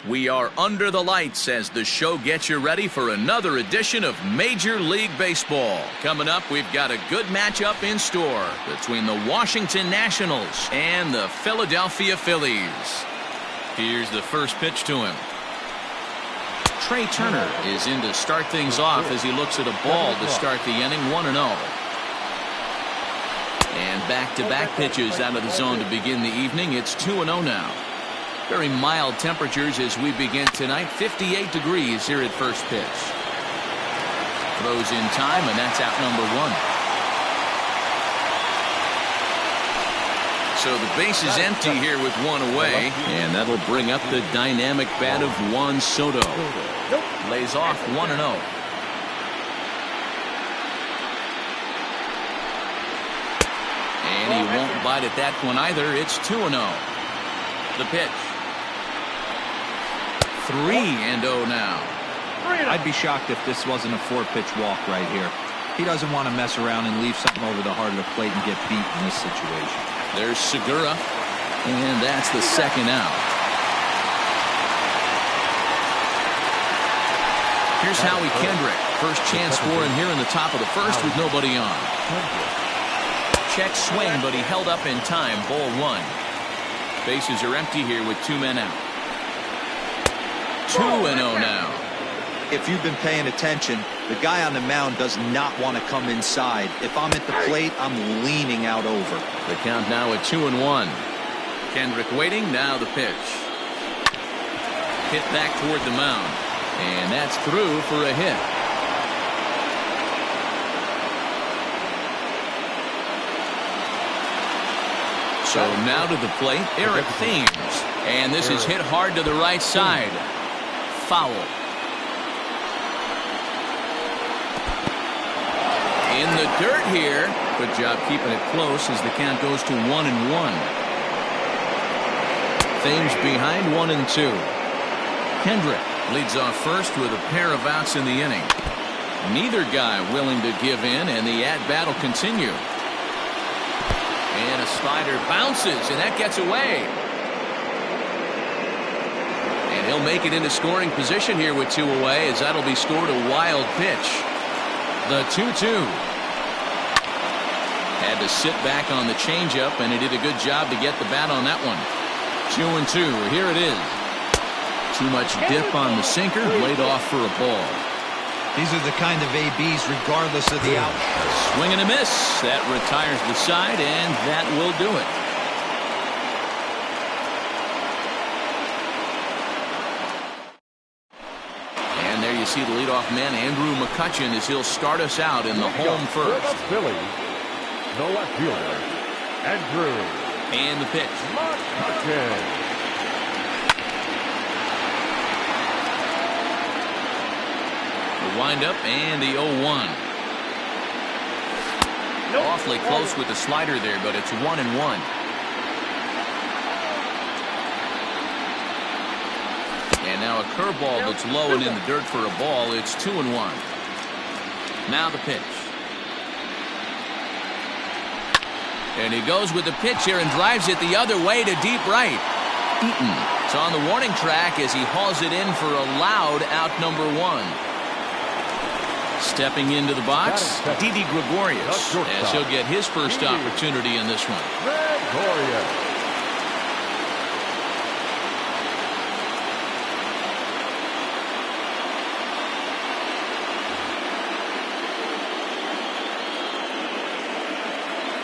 We are under the lights as the show gets you ready for another edition of Major League Baseball. Coming up, we've got a good matchup in store between the Washington Nationals and the Philadelphia Phillies. Here's the first pitch to him. Trey Turner is in to start things off as he looks at a ball to start the inning, 1-0. And back-to-back pitches out of the zone to begin the evening. It's 2-0 now. Very mild temperatures as we begin tonight. 58 degrees here at first pitch. Throws in time, and that's out number one. So the base is empty here with one away, and that'll bring up the dynamic bat of Juan Soto. Lays off 1-0. And he won't bite at that one either. It's 2-0. The pitch. 3-0 now. I'd be shocked if this wasn't a 4-pitch walk right here. He doesn't want to mess around and leave something over the heart of the plate and get beat in this situation. There's Segura, and that's the second out. Here's Howie Kendrick. First chance for him here in the top of the first with nobody on. Check swing, but he held up in time. Ball one. Bases are empty here with two men out. 2-0 now. If you've been paying attention, the guy on the mound does not want to come inside. If I'm at the plate, I'm leaning out over. The count now at 2-1. Kendrick waiting. Now the pitch. Hit back toward the mound. And that's through for a hit. So now to the plate, Eric Thames. And this is hit hard to the right side. Foul. In the dirt here. Good job keeping it close as the count goes to 1-1. Thames behind 1-2. Kendrick leads off first with a pair of outs in the inning. Neither guy willing to give in, and the at-bat will continue. And a slider bounces, and that gets away. And he'll make it into scoring position here with two away, as that'll be scored a wild pitch. The 2-2. Had to sit back on the changeup, and he did a good job to get the bat on that one. 2-2. Here it is. Too much dip on the sinker, laid off for a ball. These are the kind of ABs regardless of the out. Swing and a miss. That retires the side, and that will do it. And there you see the leadoff man, Andrew McCutchen, as he'll start us out in the home first. Phillies, the left fielder, Andrew. And the pitch. McCutchen. The windup and the 0-1. Awfully close with the slider there, but it's 1-1. And now a curveball that's low and in the dirt for a ball. It's 2-1. Now the pitch. And he goes with the pitch here and drives it the other way to deep right. Eaton is on the warning track as he hauls it in for a loud out number one. Stepping into the box, Didi Gregorius, as he'll get his first opportunity in this one. Gregorius.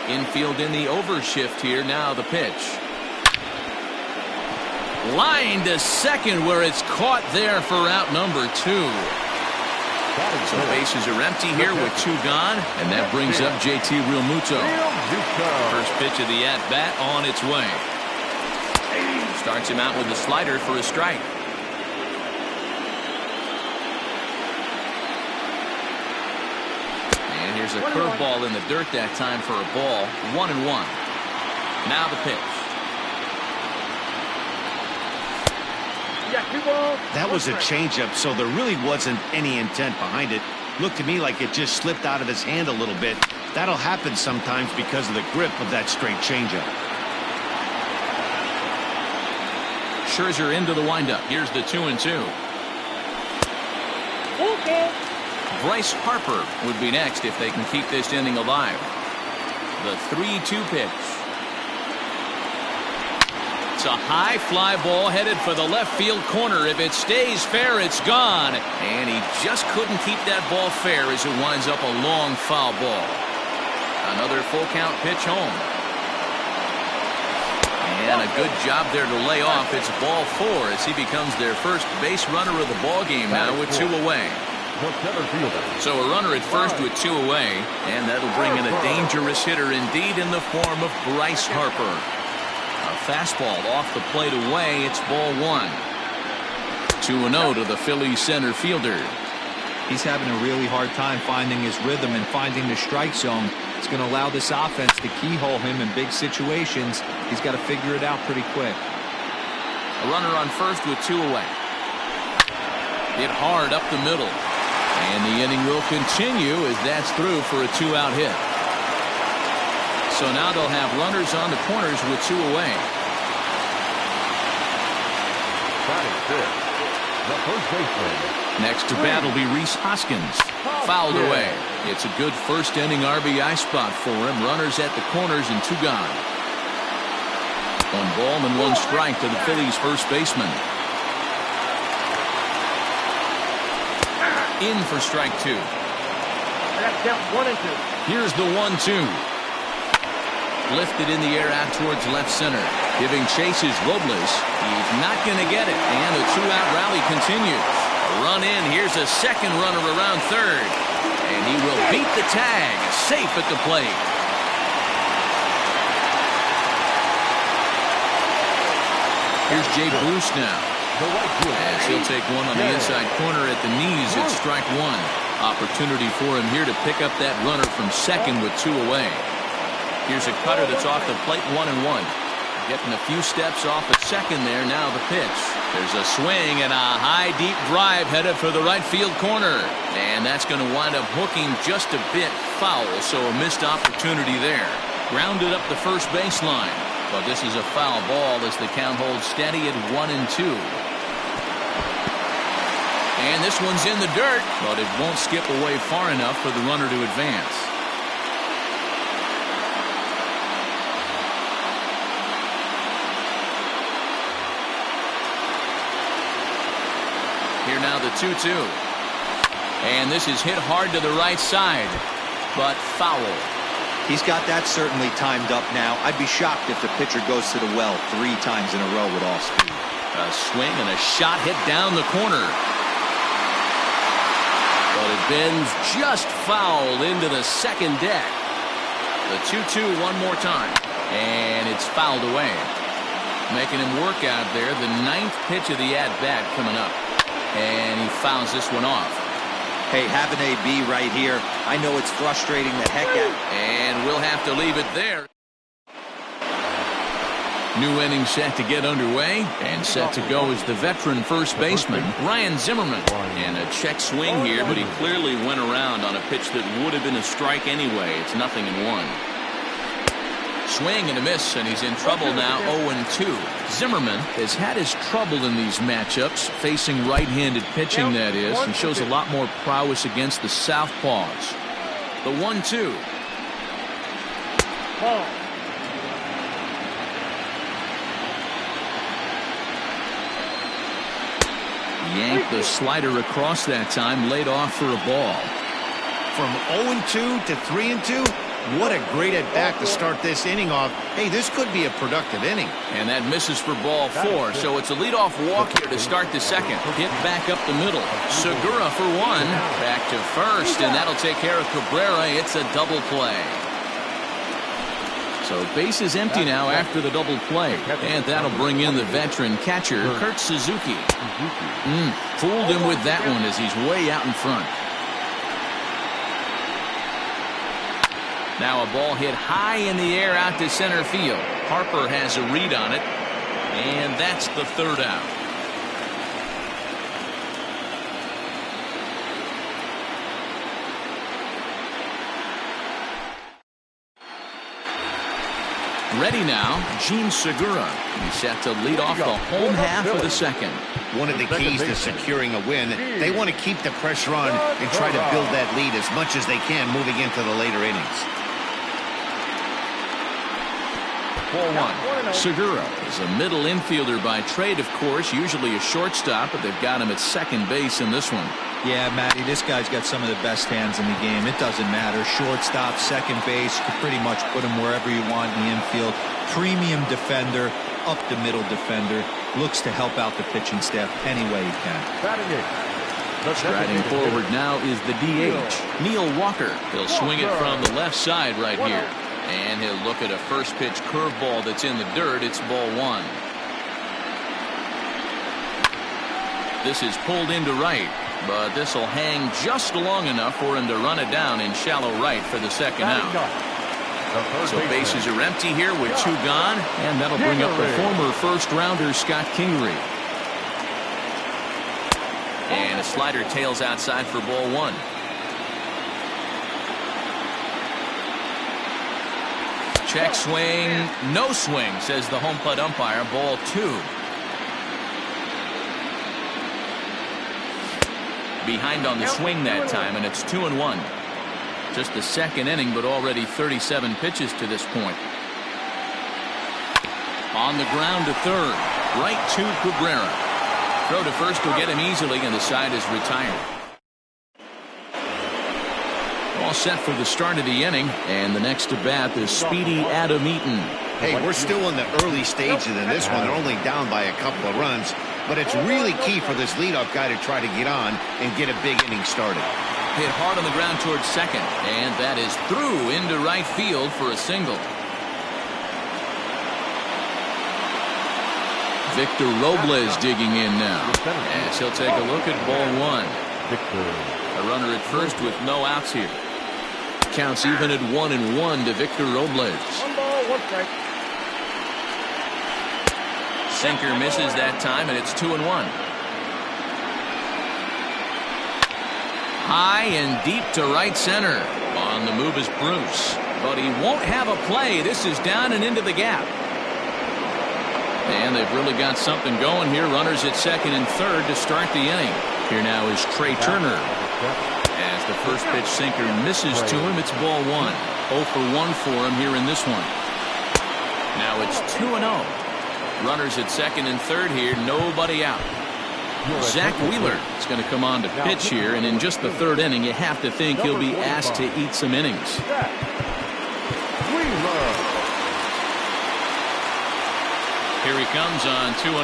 Infield in the overshift here. Now the pitch. Line to second where it's caught there for out number two. So bases are empty here with two gone, and that brings up JT Realmuto. First pitch of the at-bat on its way. Starts him out with a slider for a strike. And here's a curveball in the dirt that time for a ball. 1-1. Now the pitch. That was a changeup, so there really wasn't any intent behind it. Looked to me like it just slipped out of his hand a little bit. That'll happen sometimes because of the grip of that straight changeup. Scherzer into the windup. Here's the 2-2. Bryce Harper would be next if they can keep this inning alive. The 3-2 pitch. It's a high fly ball headed for the left field corner. If it stays fair, it's gone. And he just couldn't keep that ball fair as it winds up a long foul ball. Another full count pitch home. And a good job there to lay off. It's ball 4 as he becomes their first base runner of the ball game now with 2 away. So a runner at first with 2 away, and that'll bring in a dangerous hitter indeed in the form of Bryce Harper. A fastball off the plate away. It's ball 1. 2-0 to the Phillies center fielder. He's having a really hard time finding his rhythm and finding the strike zone. It's going to allow this offense to keyhole him in big situations. He's got to figure it out pretty quick. A runner on first with 2 away. Hit hard up the middle. And the inning will continue as that's through for a 2-out hit. So now they'll have runners on the corners with 2 away. Batting fifth, the first baseman. Next to bat will be Rhys Hoskins. Fouled away. It's a good first inning RBI spot for him. Runners at the corners and 2 gone. 1 ball and 1 strike to the Phillies first baseman. In for strike 2. Here's the 1-2. Lifted in the air out towards left center. Giving chase is Robles. He's not going to get it. And the 2-out rally continues. A run in. Here's a second runner around third. And he will beat the tag. Safe at the plate. Here's Jay Bruce now. As he'll take one on the inside corner at the knees. It's strike 1. Opportunity for him here to pick up that runner from second with 2 away. Here's a cutter that's off the plate, 1-1. Getting a few steps off at second there. Now the pitch. There's a swing and a high deep drive headed for the right field corner. And that's going to wind up hooking just a bit foul. So a missed opportunity there. Grounded up the first baseline. But this is a foul ball as the count holds steady at 1-2. And this one's in the dirt, but it won't skip away far enough for the runner to advance. Here now the 2-2. And this is hit hard to the right side, but foul. He's got that certainly timed up now. I'd be shocked if the pitcher goes to the well 3 times in a row with all speed. A swing and a shot hit down the corner. But it bends just foul into the second deck. The 2-2 one more time. And it's fouled away. Making him work out there. The 9th pitch of the at-bat coming up. And he fouls this one off. Hey, have an AB right here. I know it's frustrating the heck out. And we'll have to leave it there. New inning set to get underway, and set to go is the veteran first baseman, Ryan Zimmerman. And a check swing here, but he clearly went around on a pitch that would have been a strike anyway. It's 0-1. Swing and a miss, and he's in trouble now, 0-2. Zimmerman has had his trouble in these matchups, facing right-handed pitching, that is, and shows a lot more prowess against the southpaws. The 1-2. Yanked the slider across that time, laid off for a ball. From 0-2 to 3-2, what a great at-bat to start this inning off. Hey, this could be a productive inning. And that misses for ball 4, so it's a leadoff walk here to start the second. Hit back up the middle. Segura for 1. Back to first, and that'll take care of Cabrera. It's a double play. So base is empty now after the double play. And that'll bring in the veteran catcher, Kurt Suzuki. Fooled him with that one as he's way out in front. Now a ball hit high in the air out to center field. Harper has a read on it. And that's the 3rd out. Ready now, Gene Segura. He's set to lead off the home half of the second. One of the keys to securing a win, they want to keep the pressure on and try to build that lead as much as they can moving into the later innings. 4-1. Segura is a middle infielder by trade, of course, usually a shortstop, but they've got him at second base in this one. Yeah, Matty, this guy's got some of the best hands in the game. It doesn't matter. Shortstop, second base, you can pretty much put him wherever you want in the infield. Premium defender, up the middle defender. Looks to help out the pitching staff any way he can. Striding forward now is the DH, Neil Walker. He'll swing it from the left side right here. And he'll look at a first pitch curveball that's in the dirt. It's ball one. This is pulled into right, but this will hang just long enough for him to run it down in shallow right for the second out. So bases are empty here with two gone, and that'll bring up the former first rounder Scott Kingery. And a slider tails outside for ball one. Check swing, no swing, says the home plate umpire. Ball two. Behind on the swing that time, and it's 2-1. Just the second inning, but already 37 pitches to this point. On the ground to third, right to Cabrera. Throw to first will get him easily, and the side is retired. All set for the start of the inning, and the next to bat is Speedy Adam Eaton. Hey, we're still in the early stages in this one. They're only down by a couple of runs, but it's really key for this leadoff guy to try to get on and get a big inning started. Hit hard on the ground towards second, and that is through into right field for a single. Victor Robles digging in now, as he'll take a look at ball one. A runner at first with no outs here. Counts even at 1-1 to Victor Robles. 1 ball, 1 strike. Sinker misses that time, and it's 2-1. High and deep to right center. On the move is Bruce, but he won't have a play. This is down and into the gap. And they've really got something going here. Runners at second and third to start the inning. Here now is Trey Turner. As the first pitch sinker misses to him, it's ball one. 0 for 1 for him here in this one. Now it's 2-0. Runners at second and third here, nobody out. Zach Wheeler is going to come on to pitch here, and in just the third inning, you have to think he'll be asked to eat some innings. Here he comes on 2-0.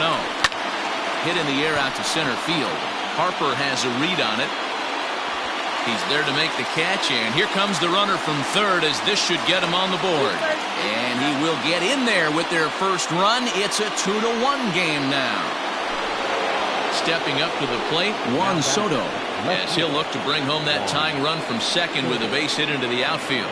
Hit in the air out to center field. Harper has a read on it. He's there to make the catch, and here comes the runner from third, as this should get him on the board. And he will get in there with their first run. It's a 2-1 game now. Stepping up to the plate, Juan Soto, as he'll look to bring home that tying run from second with a base hit into the outfield.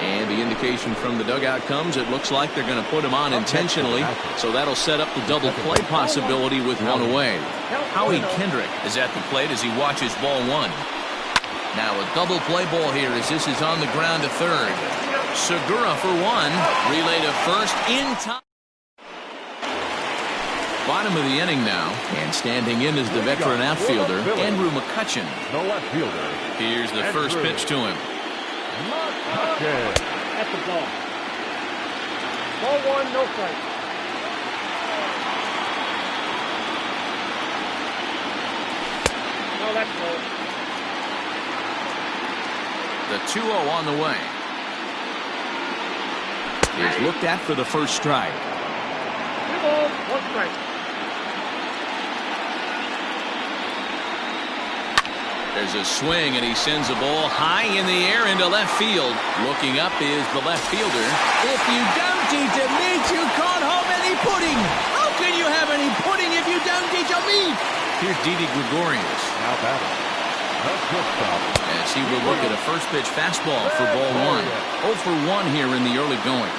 And the indication from the dugout comes, it looks like they're going to put him on intentionally, so that'll set up the double play possibility with one away. Howie Kendrick is at the plate as he watches ball one. Now a double play ball here as this is on the ground to third. Segura for one, relay to first in time. Bottom of the inning now, and standing in is the veteran outfielder, Andrew McCutchen. No left fielder. Here's the first pitch to him. At the ball. Ball one, no strike. No, that's low. The 2-0 on the way. Is looked at for the first strike. 2 balls, 1 strike. There's a swing, and he sends a ball high in the air into left field. Looking up is the left fielder. If you don't eat the meat, you can't have any pudding. How can you have any pudding if you don't eat your meat? Here's Didi Gregorius. Now batting. That's good stop. As he will look at a first pitch fastball for ball one. 0 for 1 here in the early going.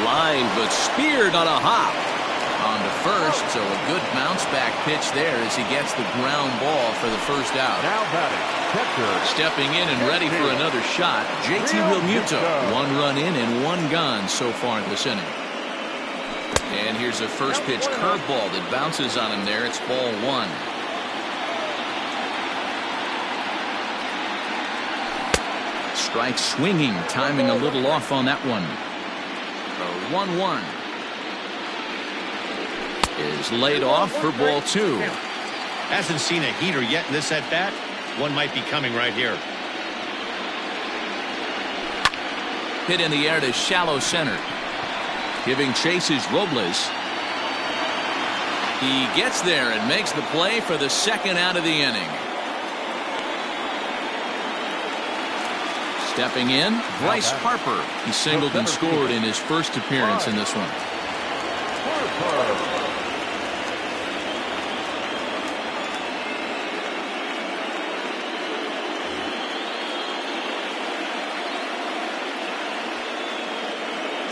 Line, but speared on a hop. on to first, so a good bounce-back pitch there as he gets the ground ball for the first out. Now batting, catcher. Stepping in and ready for another shot, JT Realmuto. 1 run in and 1 gone so far in this inning. And here's a first pitch curveball that bounces on him there. It's ball 1. Strike swinging, timing a little off on that one. The 1-1 is laid off for ball 2. Hasn't seen a heater yet in this at bat. One might be coming right here. Hit in the air to shallow center. Giving chase is Robles. He gets there and makes the play for the second out of the inning. Stepping in, Bryce Harper. He singled and scored in his first appearance in this one.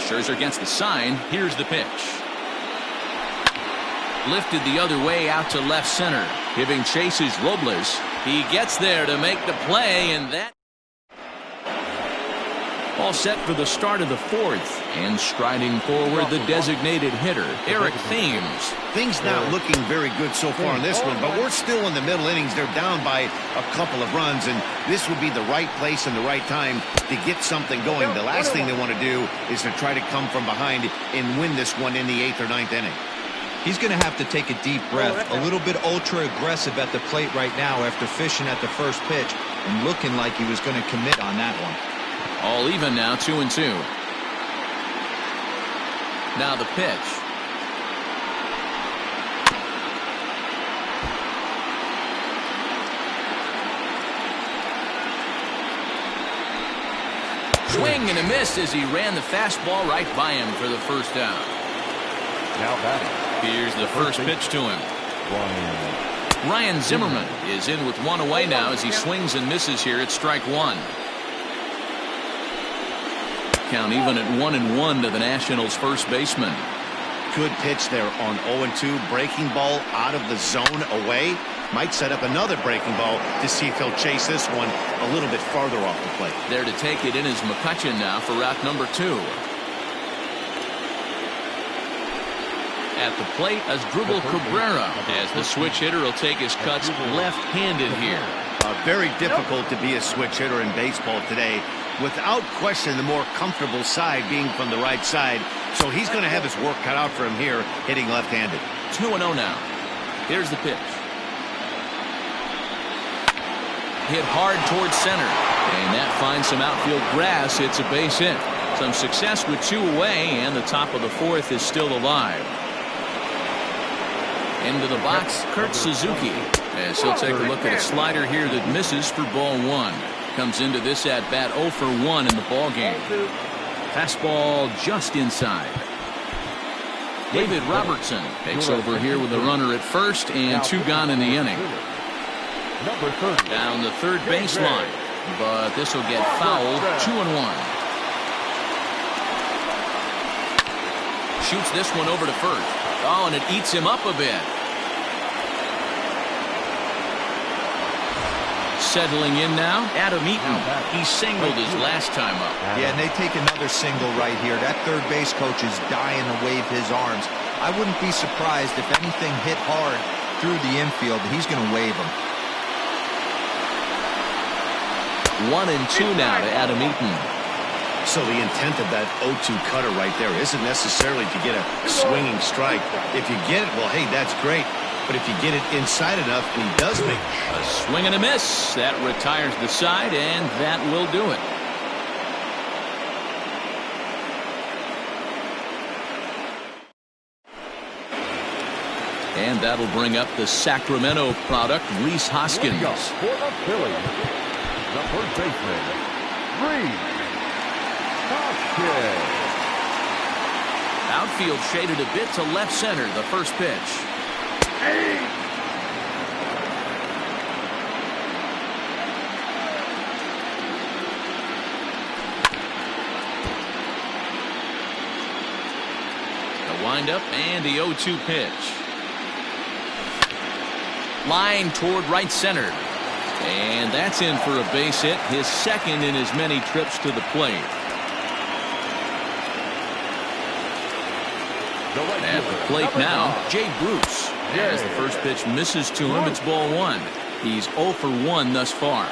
Scherzer against the sign. Here's the pitch. Lifted the other way out to left center. Giving chase is Robles. He gets there to make the play, and that all set for the start of the 4th. And striding forward, the designated hitter, Eric Thames. Things not looking very good so far in this one, but we're still in the middle innings. They're down by a couple of runs, and this would be the right place and the right time to get something going. The last thing they want to do is to try to come from behind and win this one in the 8th or 9th inning. He's going to have to take a deep breath. A little bit ultra-aggressive at the plate right now after fishing at the first pitch and looking like he was going to commit on that one. All even now, 2-2. Now the pitch. Swing and a miss as he ran the fastball right by him for the first down. Now batting. Here's the first pitch to him. Ryan Zimmerman is in with 1 away now as he swings and misses here at strike 1. Count even at 1-1 to the Nationals' first baseman. Good pitch there on 0-2. Breaking ball out of the zone away. Might set up another breaking ball to see if he'll chase this one a little bit farther off the plate. There to take it in is McCutchen now for route number 2. At the plate, Asdrubal Cabrera, as the switch hitter will take his cuts left-handed here. Very difficult to be a switch hitter in baseball today. Without question, the more comfortable side being from the right side. So he's going to have his work cut out for him here, hitting left-handed. 2-0 now. Here's the pitch. Hit hard towards center. And that finds some outfield grass. It's a base hit. Some success with 2 away, and the top of the 4th is still alive. Into the box, Kurt Suzuki. As he'll take a look at a slider here that misses for ball 1. Comes into this at bat 0 for 1 in the ball game. Fastball just inside. David Robertson takes over here with a runner at first and 2 gone in the inning. Down the third baseline, but this will get fouled. 2-1. Shoots this one over to first. Oh, and it eats him up a bit. Settling in now, Adam Eaton. He singled his last time up. Yeah, and they take another single right here. That third base coach is dying to wave his arms. I wouldn't be surprised if anything hit hard through the infield. He's going to wave them. 1-2 now to Adam Eaton. So the intent of that 0-2 cutter right there isn't necessarily to get a swinging strike. If you get it, well, hey, that's great. But if you get it inside enough, and he does make a swing and a miss. That retires the side, and that will do it. And that'll bring up the Sacramento product, Rhys Hoskins. For the Phillies, the first baseman, Rhys Hoskins. Outfield shaded a bit to left center, the first pitch. Wind up and the 0-2 pitch. Line toward right center. And that's in for a base hit, his second in as many trips to the plate. At the plate now, Jay Bruce. As the first pitch misses to him, it's ball one. He's 0 for 1 thus far.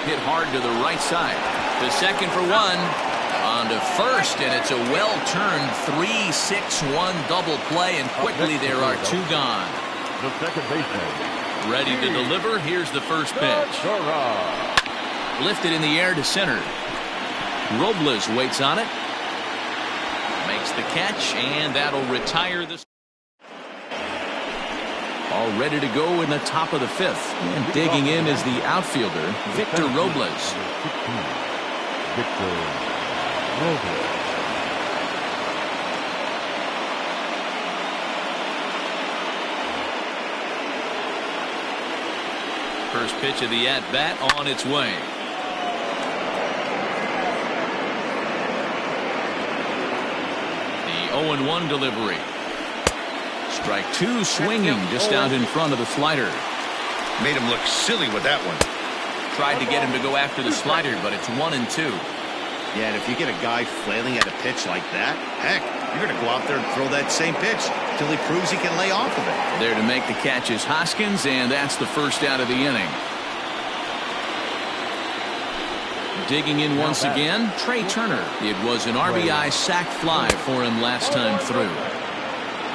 Hit hard to the right side. To second for 1. On to first, and it's a well-turned 3-6-1 double play, and quickly there are 2 gone. The second baseman. Ready to deliver. Here's the first pitch. Lifted in the air to center. Robles waits on it. Makes the catch, and that'll retire this. All ready to go in the top of the 5th. And digging in is the outfielder, Victor Robles. Victor Robles. First pitch of the at-bat on its way. The 0-1 delivery. Strike 2 swinging just out in front of the slider. Made him look silly with that one. Tried to get him to go after the slider, but it's 1-2. Yeah, and if you get a guy flailing at a pitch like that, heck, you're going to go out there and throw that same pitch till he proves he can lay off of it. There to make the catch is Hoskins, and that's the first out of the inning. Digging in once again, Trey Turner. It was an RBI sac fly for him last time through.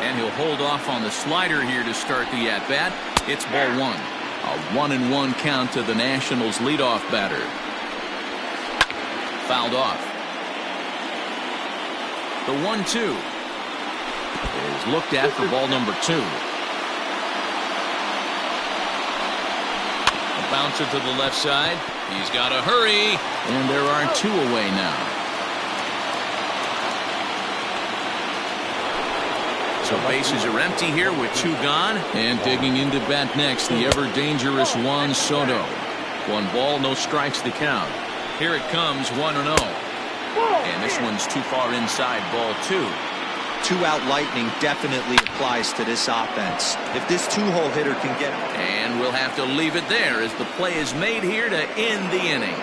And he'll hold off on the slider here to start the at-bat. It's ball 1. A 1-1 count to the Nationals' leadoff batter. Fouled off. The 1-2 is looked at for ball number 2. A bouncer to the left side. He's got to hurry, and there are 2 away now. So bases are empty here with 2 gone. And digging into bat next, the ever-dangerous Juan Soto. 1 ball, no strikes to count. Here it comes, 1-0. And this one's too far inside, ball 2. 2-out lightning definitely applies to this offense. If this 2-hole hitter can get... And we'll have to leave it there as the play is made here to end the inning.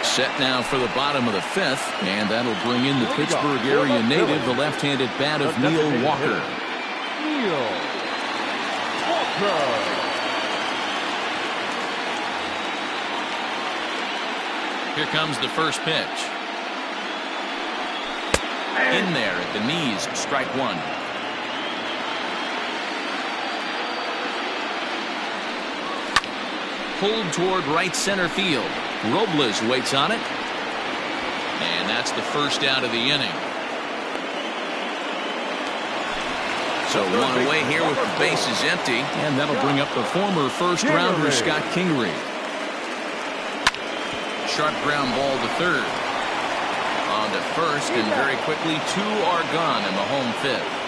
Set now for the bottom of the 5th, and that'll bring in the Pittsburgh area native, the left-handed bat of Neil Walker. Neil Walker. Here comes the first pitch. In there at the knees, strike 1. Pulled toward right center field. Robles waits on it. And that's the first out of the inning. So 1 away here with the bases empty. And that'll bring up the former first-rounder Scott Kingery. Sharp ground ball to third. On to first, and very quickly 2 are gone in the home 5th.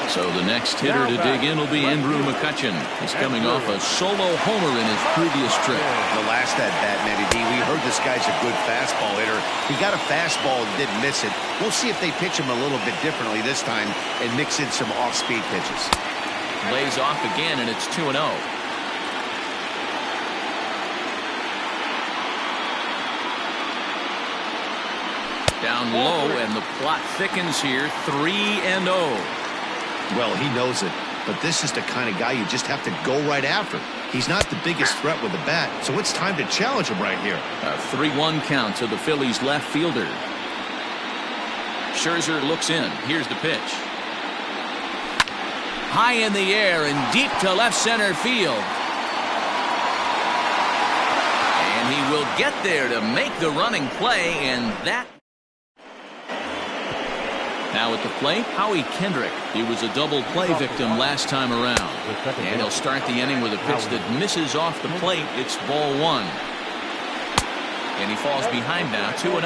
So the next hitter to dig in will be Andrew McCutchen. He's coming off a solo homer in his previous trip. The last at-bat, Matty D, we heard this guy's a good fastball hitter. He got a fastball and didn't miss it. We'll see if they pitch him a little bit differently this time and mix in some off-speed pitches. Lays off again, and it's 2-0. Down low, and the plot thickens here. 3-0. Well, he knows it, but this is the kind of guy you just have to go right after. He's not the biggest threat with the bat, so it's time to challenge him right here. A 3-1 count to the Phillies' left fielder. Scherzer looks in. Here's the pitch. High in the air and deep to left center field. And he will get there to make the running play, and that... Now at the plate, Howie Kendrick. He was a double play victim last time around. And he'll start the inning with a pitch that misses off the plate. It's ball 1. And he falls behind now, 2-0.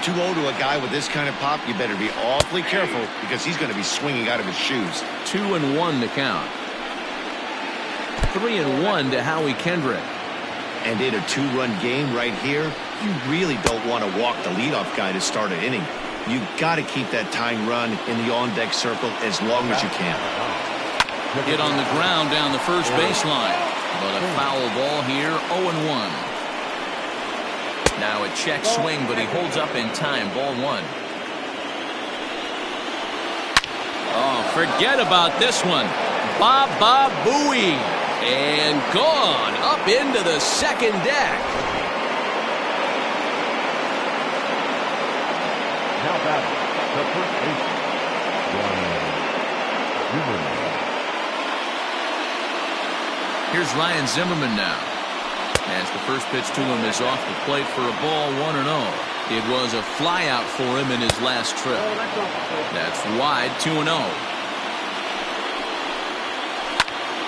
2-0 to a guy with this kind of pop, you better be awfully careful because he's going to be swinging out of his shoes. 2-1 to count. 3-1 to Howie Kendrick. And in a 2-run game right here, you really don't want to walk the leadoff guy to start an inning. You got to keep that tying run in the on-deck circle as long as you can. Hit on the ground down the first baseline. But a foul ball here, 0-1. Now a check swing, but he holds up in time. Ball 1. Oh, forget about this one. Baba Booey. And gone up into the second deck. Now batting, the first baseman, Ryan Zimmerman. Here's Ryan Zimmerman now. As the first pitch to him is off the plate for a ball, 1-0. It was a flyout for him in his last trip. That's wide, 2-0.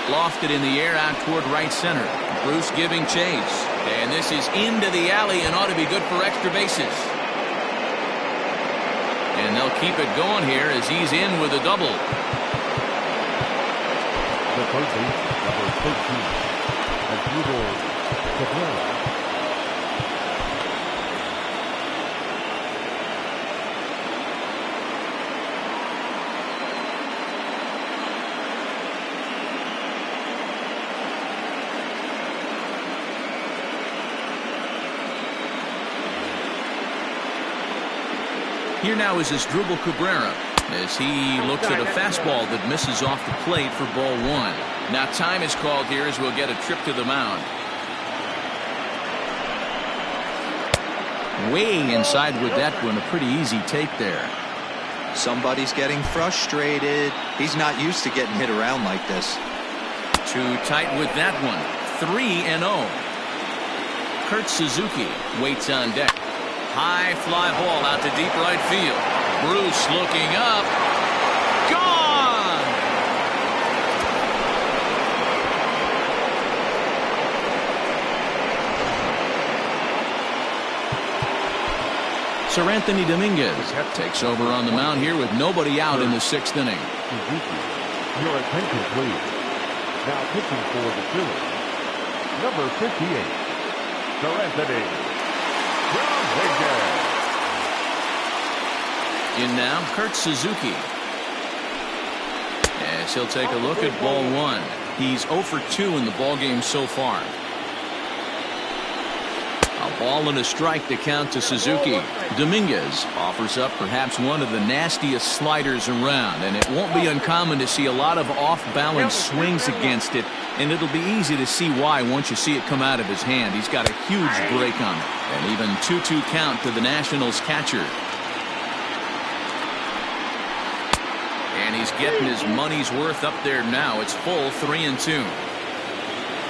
Lofted in the air out toward right center. Bruce giving chase. And this is into the alley and ought to be good for extra bases. And they'll keep it going here as he's in with a double. The third baseman, number 13, Arturo Cabrera. Here now is Asdrubal Cabrera as he looks at a fastball that misses off the plate for ball 1. Now time is called here as we'll get a trip to the mound. Way inside with that one, a pretty easy take there. Somebody's getting frustrated. He's not used to getting hit around like this. Too tight with that one. 3-0. Kurt Suzuki waits on deck. High fly ball out to deep right field. Bruce looking up. Gone! Sir Anthony Dominguez takes over on the mound here with nobody out in the 6th inning. Suzuki, your attention please. Now pitching for the Phillies, number 58, Sir Anthony Dominguez. In now, Kurt Suzuki. As he'll take a look at ball 1. He's 0 for 2 in the ballgame so far. A ball and a strike to count to Suzuki. Dominguez offers up perhaps one of the nastiest sliders around, and it won't be uncommon to see a lot of off-balance swings against it, and it'll be easy to see why once you see it come out of his hand. He's got a huge break on it, and even 2-2 count to the Nationals catcher. And he's getting his money's worth up there now. It's full, 3-2.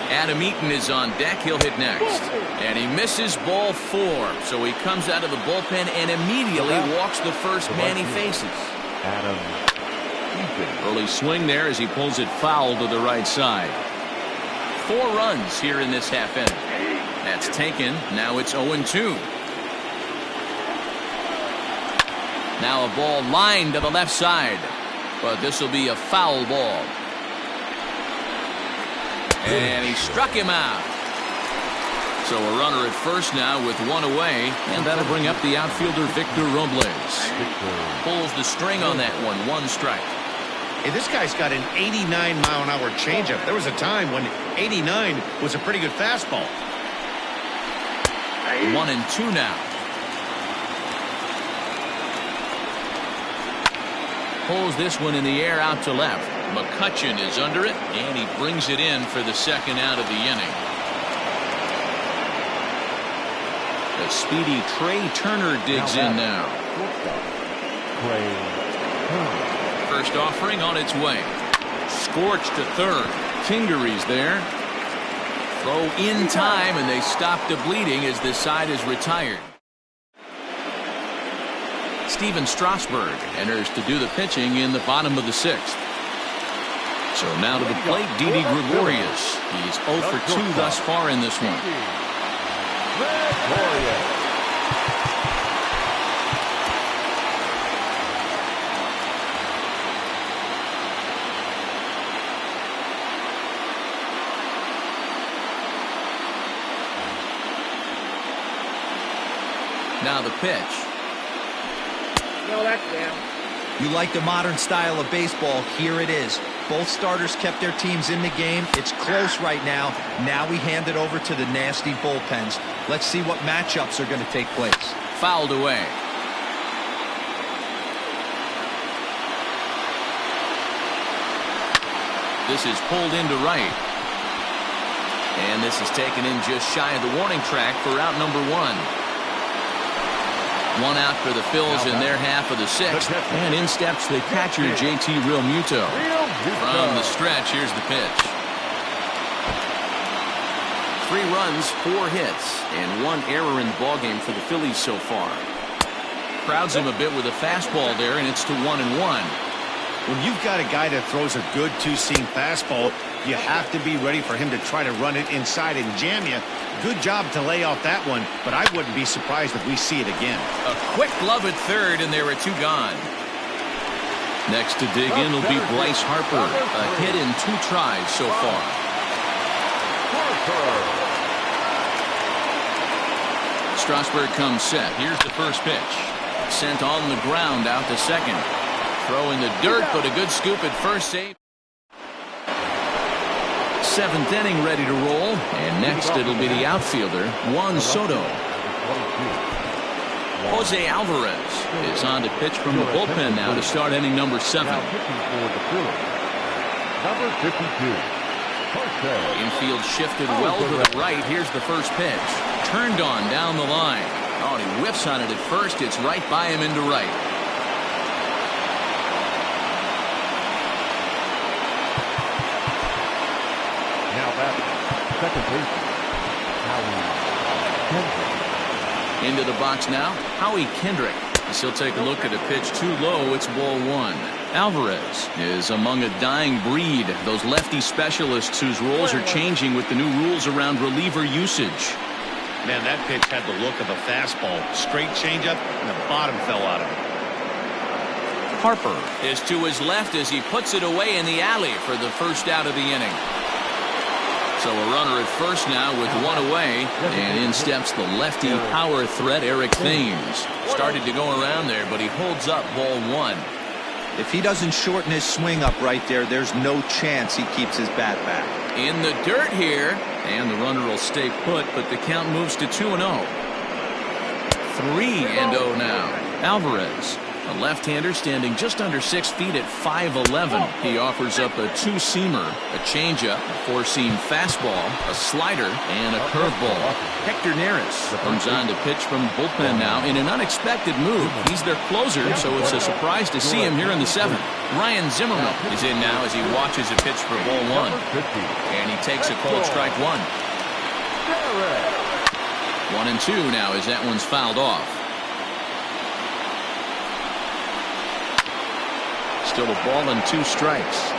Adam Eaton is on deck. He'll hit next. And he misses ball 4. So he comes out of the bullpen and immediately walks the first man he faces. Adam Eaton. Early swing there as he pulls it foul to the right side. 4 runs here in this half inning. That's taken. Now it's 0-2. Now a ball lined to the left side. But this will be a foul ball. And he struck him out. So a runner at first now with 1 away. And that'll bring up the outfielder Victor Robles. Pulls the string on that one. 1 strike. Hey, this guy's got an 89-mile-an-hour changeup. There was a time when 89 was a pretty good fastball. 1-2 now. Pulls this one in the air out to left. McCutchen is under it, and he brings it in for the second out of the inning. The speedy Trey Turner digs in now. Trey Turner. First offering on its way. Scorched to third. Kingery's there. Throw in time, and they stop the bleeding as this side is retired. Steven Strasburg enters to do the pitching in the bottom of the 6th. So now to the plate, Didi Gregorius. He's 0 for 2 thus far in this one. Now the pitch. No, that's down. You like the modern style of baseball, here it is. Both starters kept their teams in the game. It's close right now. Now we hand it over to the nasty bullpens. Let's see what matchups are going to take place. Fouled away. This is pulled into right. And this is taken in just shy of the warning track for out number 1. One out for the Phils in their half of the 6th. And in steps the catcher, JT Realmuto. From the stretch, here's the pitch. 3 runs, 4 hits, and 1 error in the ballgame for the Phillies so far. Crowds him a bit with a fastball there, and it's to 1-1. When you've got a guy that throws a good two-seam fastball, you have to be ready for him to try to run it inside and jam you. Good job to lay off that one, but I wouldn't be surprised if we see it again. A quick glove at third, and there are 2 gone. Next to dig in will be Bryce Harper. A hit in 2 tries so far. Strasburg comes set. Here's the first pitch. Sent on the ground out to second. Throw in the dirt, but a good scoop at first. Save. 7th inning ready to roll, and next it'll be the outfielder Juan Soto. Jose Alvarez is on to pitch from the bullpen now to start inning number 7. Now pitching for the Phillies, number 52, Jose. Infield shifted well to the right. Here's the first pitch. Turned on down the line. Oh, and he whiffs on it at first. It's right by him into right. Now back, second baseman, Howie Kendrick. Into the box now, Howie Kendrick. As he'll take a look at a pitch too low. It's ball 1. Alvarez is among a dying breed. Those lefty specialists whose roles are changing with the new rules around reliever usage. Man, that pitch had the look of a fastball. Straight changeup, and the bottom fell out of it. Harper is to his left as he puts it away in the alley for the first out of the inning. So a runner at first now with 1 away, and in steps the lefty power threat Eric Thames. Started to go around there, but he holds up ball 1. If he doesn't shorten his swing up right there, there's no chance he keeps his bat back. In the dirt here, and the runner will stay put, but the count moves to 2-0. 3-0 now. Alvarez, a left-hander standing just under 6 feet at 5'11". He offers up a 2-seamer, a changeup, a 4-seam fastball, a slider, and a curveball. Hector Neris comes on to pitch from the bullpen now in an unexpected move. He's their closer, so it's a surprise to see him here in the 7th. Ryan Zimmerman is in now as he watches a pitch for ball 1. And he takes a called strike 1. 1-2 now as that one's fouled off. Still a ball and 2 strikes.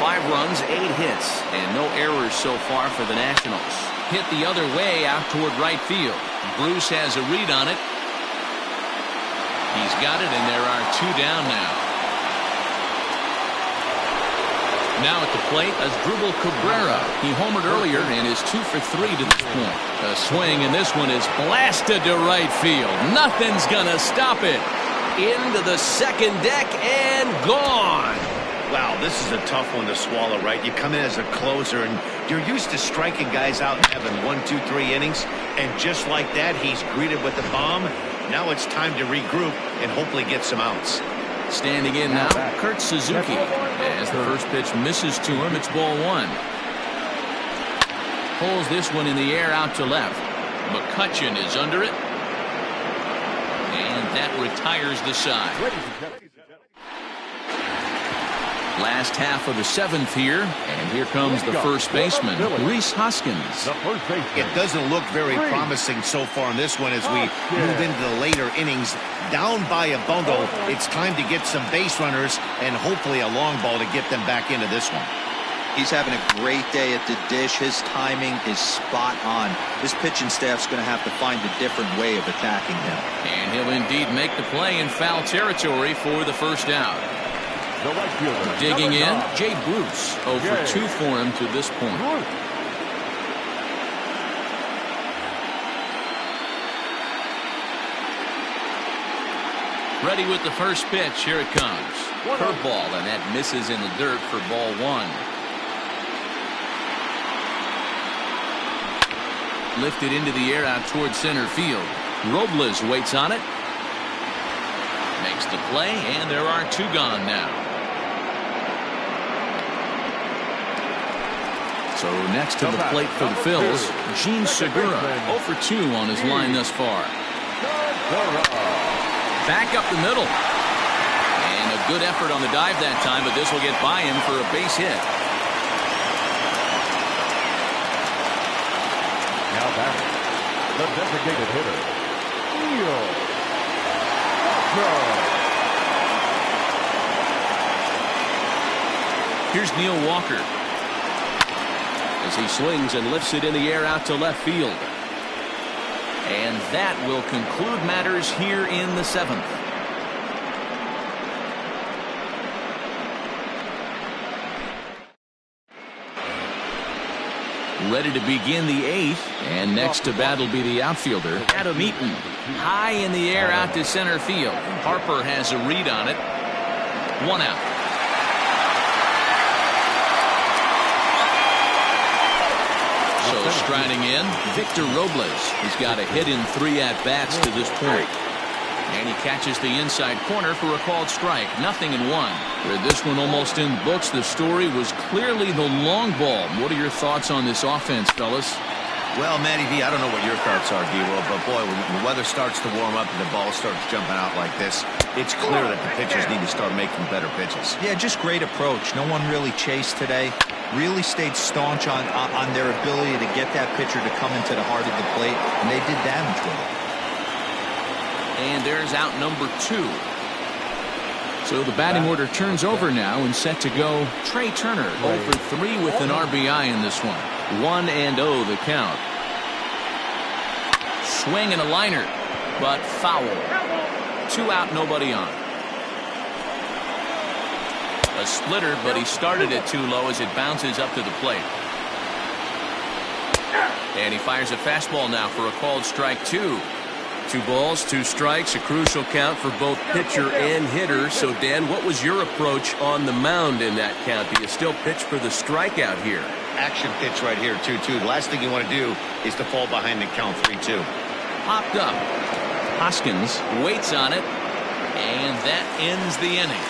5 runs, 8 hits, and no errors so far for the Nationals. Hit the other way out toward right field. Bruce has a read on it. He's got it, and there are 2 down now. Now at the plate, Asdrubal Cabrera. He homered earlier and is 2 for 3 to this point. A swing, and this one is blasted to right field. Nothing's gonna stop it. Into the second deck and gone. Wow, this is a tough one to swallow, right? You come in as a closer and you're used to striking guys out and having 1, 2, 3 innings, and just like that he's greeted with a bomb. Now it's time to regroup and hopefully get some outs. Standing in now, Kurt Suzuki. As the first pitch misses to him, it's ball 1. Pulls this one in the air out to left. McCutchen is under it. And that retires the side. Last half of the 7th here, and here comes the first baseman, Rhys Hoskins. It doesn't look very promising so far in this one as we move into the later innings. Down by a bundle, it's time to get some base runners and hopefully a long ball to get them back into this one. He's having a great day at the dish. His timing is spot on. His pitching staff's going to have to find a different way of attacking him. And he'll indeed make the play in foul territory for the first out. Digging in, Jay Bruce. 0 for 2 for him to this point. Ready with the first pitch. Here it comes. Curveball, and that misses in the dirt for ball one. Lifted into the air out towards center field. Robles waits on it. Makes the play, and there are two gone now. So next to the plate for the Phils, Gene Segura, 0 for 2 on his line thus far. Back up the middle. And a good effort on the dive that time, but this will get by him for a base hit. Now batting, the designated hitter, Neil Walker. Here's Neil Walker as he swings and lifts it in the air out to left field. And that will conclude matters here in the 7th. Ready to begin the 8th, and next to bat will be the outfielder, Adam Eaton. High in the air out to center field. Harper has a read on it. 1 out. So striding in, Victor Robles. He's got a hit in 3 at-bats to this point. And he catches the inside corner for a called strike. 0-1. With this one almost in books, the story was clearly the long ball. What are your thoughts on this offense, fellas? Well, Matty V, I don't know what your thoughts are, D-Roll, but boy, when the weather starts to warm up and the ball starts jumping out like this, it's clear that the pitchers need to start making better pitches. Yeah, just great approach. No one really chased today. Really stayed staunch on their ability to get that pitcher to come into the heart of the plate, and they did damage with it. And there's out number 2. So the batting order turns over now and set to go. Trey Turner 0 for 3 with an RBI in this one. 1-0 the count. Swing and a liner, but foul. 2 out, nobody on. A splitter, but he started it too low as it bounces up to the plate. And he fires a fastball now for a called strike 2. 2 balls, 2 strikes, a crucial count for both pitcher and hitter. So, Dan, what was your approach on the mound in that count? Do you still pitch for the strikeout here? Action pitch right here, 2-2. The last thing you want to do is to fall behind the count 3-2. Popped up. Hoskins waits on it, and that ends the inning.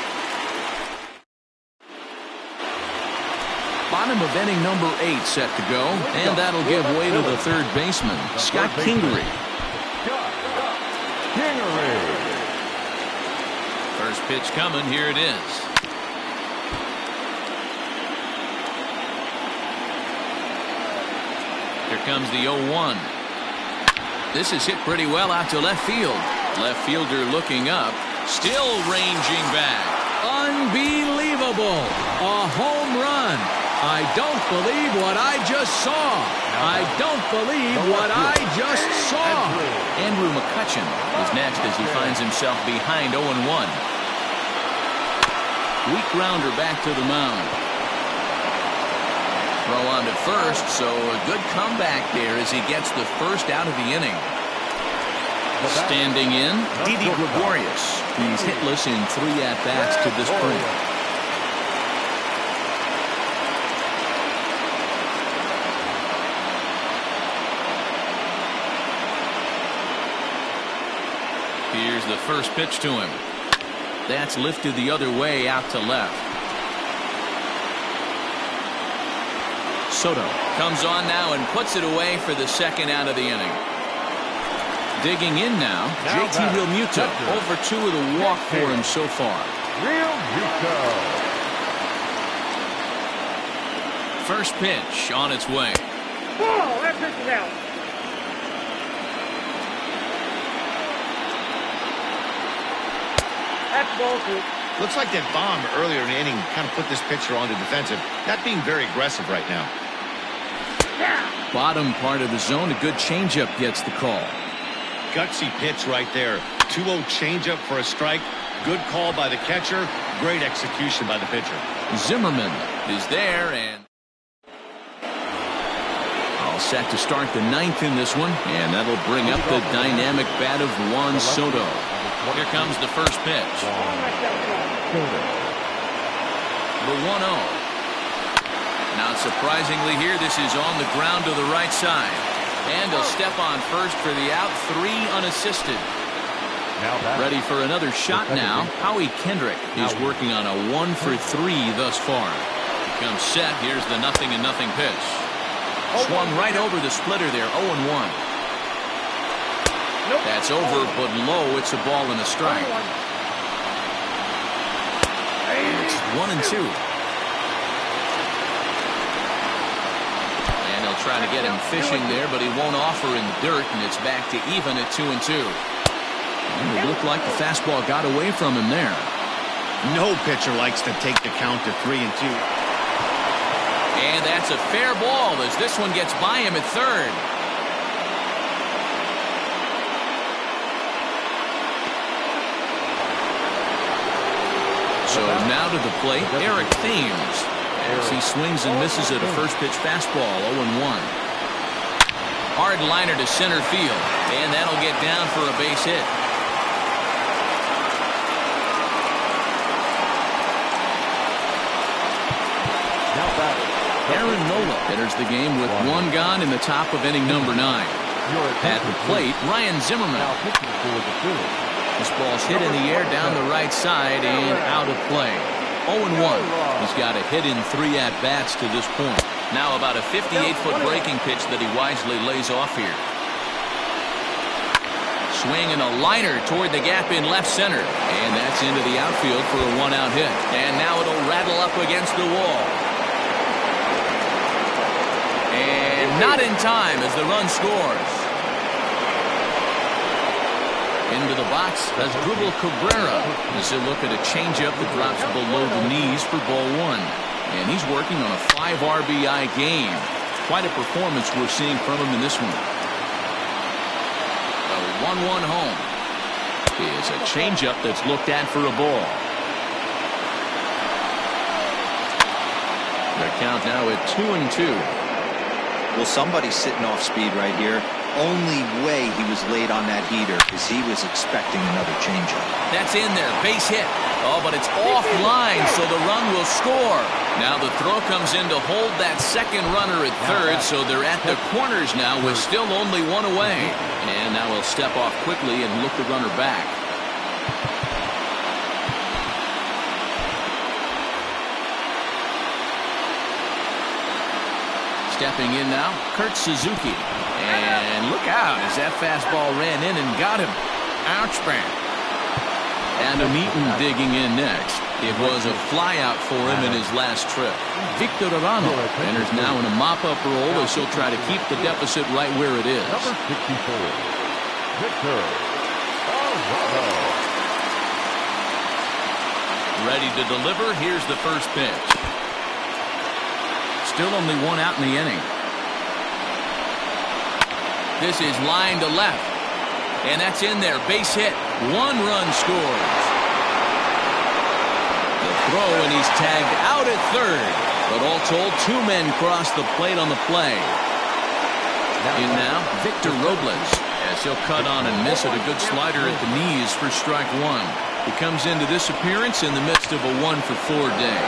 Bottom of inning number 8 set to go, and that'll give way to the third baseman, Scott Kingery. First pitch coming. Here it is. Here comes the 0-1. This is hit pretty well out to left field. Left fielder looking up. Still ranging back. Unbelievable. A home run. I don't believe what I just saw. I don't believe what I just saw. Andrew McCutchen is next as he finds himself behind 0-1. Weak grounder back to the mound. Throw on to first, so a good comeback there as he gets the first out of the inning. Standing in, Didi Gregorius. He's hitless in 3 at-bats to this point. Here's the first pitch to him. That's lifted the other way out to left. Soto comes on now and puts it away for the second out of the inning. Digging in now, JT Realmuto. 0 for 2 with a walk for him so far. Realmuto. First pitch on its way. Whoa, that pitch is out. That's ball 2. Looks like that bomb earlier in the inning kind of put this pitcher on the defensive. Not being very aggressive right now. Bottom part of the zone, a good changeup gets the call. Gutsy pitch right there. 2-0 changeup for a strike. Good call by the catcher. Great execution by the pitcher. Zimmerman is there, and all set to start the 9th in this one, and that'll bring up the dynamic bat of Juan Soto. Here comes the first pitch. The 1-0. Now, surprisingly here, this is on the ground to the right side. And he'll step on first for the out, 3 unassisted. Ready for another shot now. Howie Kendrick is working on a 1 for 3 thus far. Comes set. Here's the 0-0 pitch. Swung right over the splitter there, 0-1. That's over, but low. It's a ball and a strike. It's 1-2. And he'll try to get him fishing there, but he won't offer in the dirt, and it's back to even at 2-2. And it looked like the fastball got away from him there. No pitcher likes to take the count to 3-2. And that's a fair ball as this one gets by him at third. So now to the plate, Eric Thames, as he swings and misses at a first pitch fastball, 0-1. Hard liner to center field, and that'll get down for a base hit. Aaron Nola enters the game with 1 gone in the top of inning number 9. At the plate, Ryan Zimmerman. This ball's hit in the air down the right side and out of play. 0-1. He's got a hit in 3 at-bats to this point. Now about a 58-foot breaking pitch that he wisely lays off here. Swing and a liner toward the gap in left center. And that's into the outfield for a 1-out hit. And now it'll rattle up against the wall. And not in time as the run scores. Into the box as Dribble Cabrera. As they look at a changeup that drops below the knees for ball 1. And he's working on a 5 RBI game. Quite a performance we're seeing from him in this one. A 1-1 home is a changeup that's looked at for a ball. The count now at 2-2. Well, somebody's sitting off speed right here. Only way he was late on that heater is he was expecting another changeup. That's in there. Base hit. Oh, but it's offline, so the run will score. Now the throw comes in to hold that second runner at third, so they're at the corners now with still only 1 away. And now he'll step off quickly and look the runner back. Stepping in now, Kurt Suzuki. And look out as that fastball ran in and got him. Ouch, man. Adam Eaton digging in next. It was a flyout for him in his last trip. Victor Arano enters now in a mop-up role as he'll try to keep the deficit right where it is. Number 64, Victor Arano. Ready to deliver. Here's the first pitch. Still only 1 out in the inning. This is line to left. And that's in there. Base hit. 1 run scores. The throw, and he's tagged out at third. But all told, 2 men cross the plate on the play. In now, Victor Robles, as he'll cut on and miss at a good slider at the knees for strike 1. He comes into this appearance in the midst of a 1 for 4 day.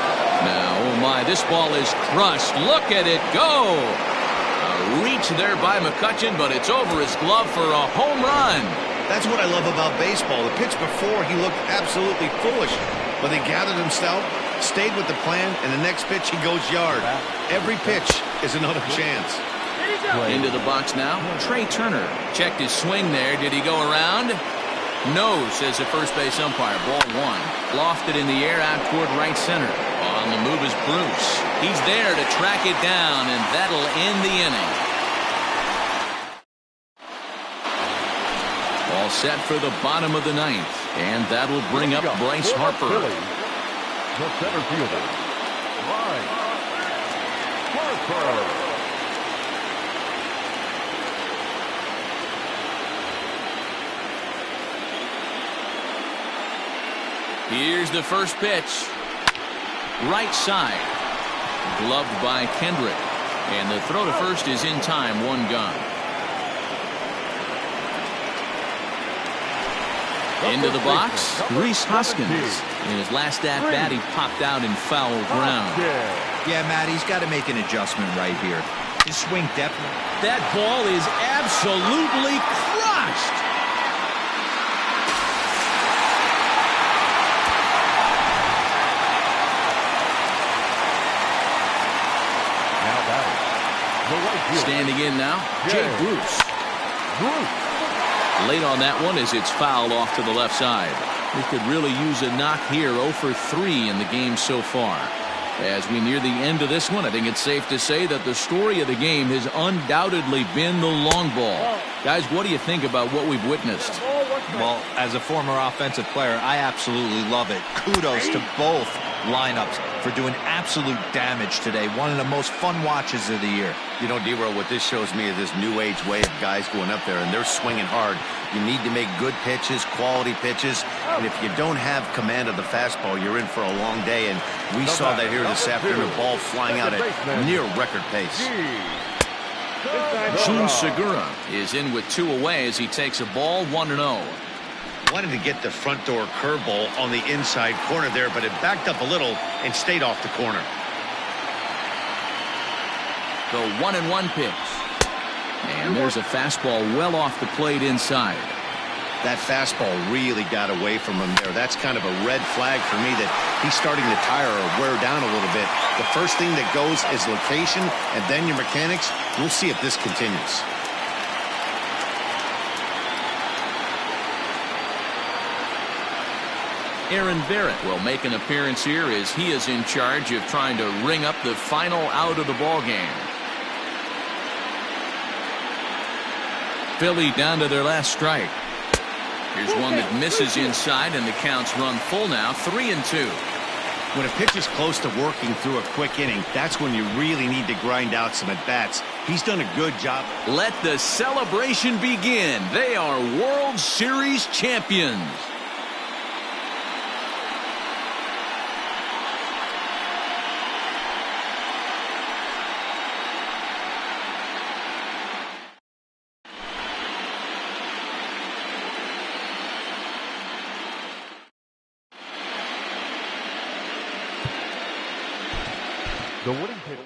Now, oh my, this ball is crushed. Look at it go. A reach there by McCutchen, but it's over his glove for a home run. That's what I love about baseball. The pitch before, he looked absolutely foolish. But he gathered himself, stayed with the plan, and the next pitch he goes yard. Every pitch is another chance. Into the box now, Trey Turner. Checked his swing there. Did he go around? No, says the first base umpire. Ball 1. Lofted in the air out toward right center. On the move is Bruce. He's there to track it down, and that'll end the inning. All set for the bottom of the 9th, and that'll bring up Bryce Harper. The center fielder, Bryce Harper. Here's the first pitch. Right side. Gloved by Kendrick. And the throw to first is in time. 1 gone. Into the box, Rhys Hoskins. In his last at-bat, he popped out in foul ground. Yeah, Matt, he's got to make an adjustment right here. His swing definitely. That ball is absolutely crushed. Now batting. The right fielder. Standing in now, Jay Bruce. Late on that one as it's fouled off to the left side. We could really use a knock here. 0 for 3 in the game so far. As we near the end of this one, I think it's safe to say that the story of the game has undoubtedly been the long ball. Guys, what do you think about what we've witnessed? Well, as a former offensive player, I absolutely love it. Kudos to both lineups for doing absolute damage today. One of the most fun watches of the year. You know, D-Roll, what this shows me is this new age way of guys going up there, and they're swinging hard. You need to make good pitches, quality pitches, and if you don't have command of the fastball, you're in for a long day, and we saw that here this afternoon, the ball flying out at near record pace. Jean Segura is in with 2 away as he takes a ball 1-0. Wanted to get the front door curveball on the inside corner there, but it backed up a little and stayed off the corner. The 1-1 pitch. And there's a fastball well off the plate inside. That fastball really got away from him there. That's kind of a red flag for me that he's starting to tire or wear down a little bit. The first thing that goes is location and then your mechanics. We'll see if this continues. Aaron Barrett will make an appearance here as he is in charge of trying to ring up the final out of the ball game. Philly down to their last strike. Here's one that misses inside, and the count's run full now, 3-2. When a pitch is close to working through a quick inning, that's when you really need to grind out some at-bats. He's done a good job. Let the celebration begin. They are World Series champions. The winning pitch.